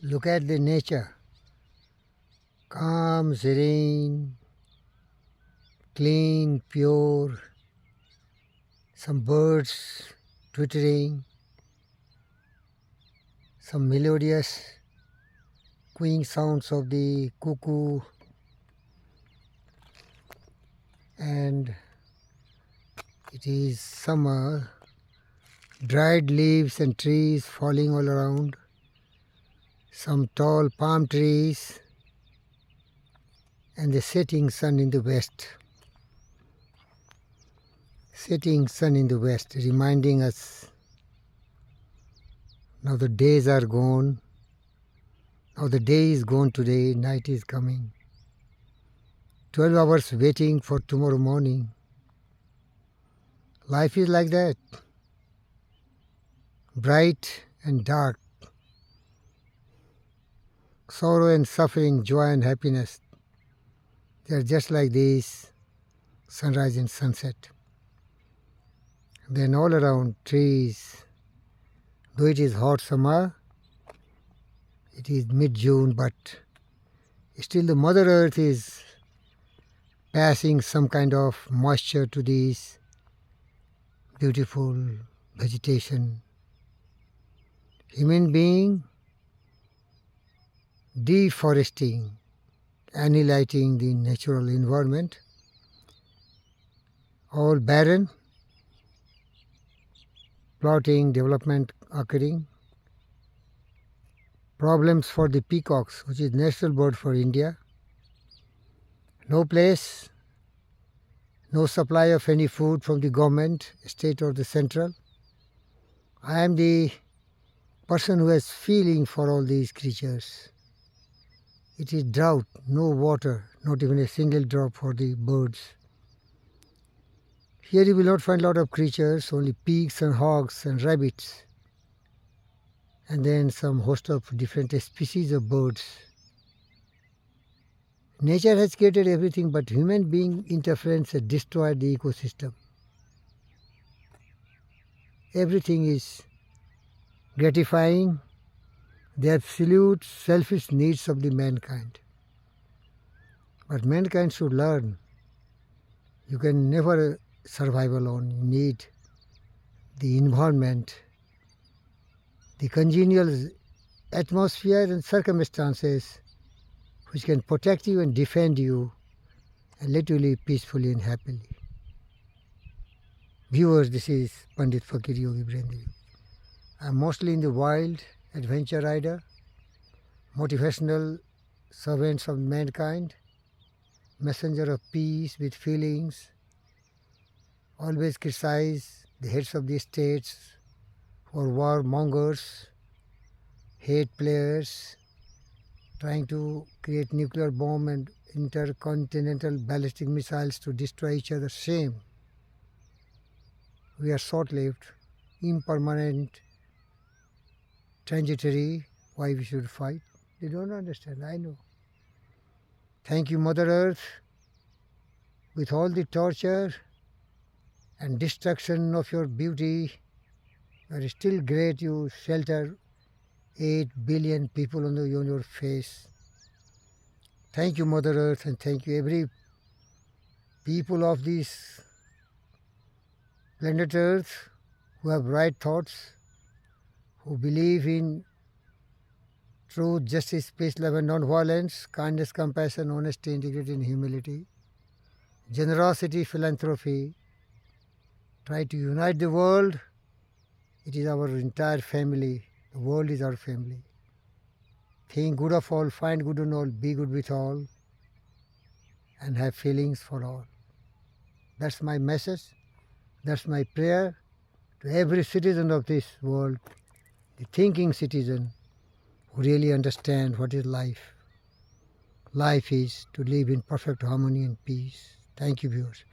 Look at the nature. Calm, serene, clean, pure. Some birds twittering. Some melodious cooing sounds of the cuckoo. And it is summer. Dried leaves and trees falling all around. Some tall palm trees and the setting sun in the west. Setting sun in the west, reminding us now the days are gone. Now the day is gone today, night is coming. 12 hours waiting for tomorrow morning. Life is like that. Bright and dark. Sorrow and suffering, joy and happiness. They are just like this, sunrise and sunset. Then all around trees, though it is hot summer, it is mid-June, but still the Mother Earth is passing some kind of moisture to these beautiful vegetation. Human being deforesting, annihilating the natural environment, all barren, plotting, development occurring, problems for the peacocks, which is national bird for India, no place, no supply of any food from the government, state or the central. I am the person who has feeling for all these creatures. It is drought, no water, not even a single drop for the birds. Here you will not find a lot of creatures, only pigs and hogs and rabbits, and then some host of different species of birds. Nature has created everything, but human being interference has destroyed the ecosystem. Everything is gratifying the absolute selfish needs of the mankind. But mankind should learn. You can never survive alone. You need the environment, the congenial atmosphere and circumstances which can protect you and defend you and let you live peacefully and happily. Viewers, this is Pandit Fakir Yogi Brendri. I am mostly in the wild, adventure rider, motivational servants of mankind, messenger of peace with feelings, always criticize the heads of the states who are warmongers, hate players, trying to create nuclear bomb and intercontinental ballistic missiles to destroy each other. Shame. We are short-lived, impermanent, transitory. Why we should fight? They don't understand, I know. Thank you, Mother Earth. With all the torture and destruction of your beauty, you are still great. You shelter 8 billion people on your face. Thank you, Mother Earth, and thank you every people of this planet Earth who have right thoughts, who believe in truth, justice, peace, love and non-violence, kindness, compassion, honesty, integrity and humility, generosity, philanthropy. Try to unite the world. It is our entire family. The world is our family. Think good of all, find good in all, be good with all, and have feelings for all. That's my message. That's my prayer to every citizen of this world, the thinking citizen who really understand what is life. Life is to live in perfect harmony and peace. Thank you, viewers.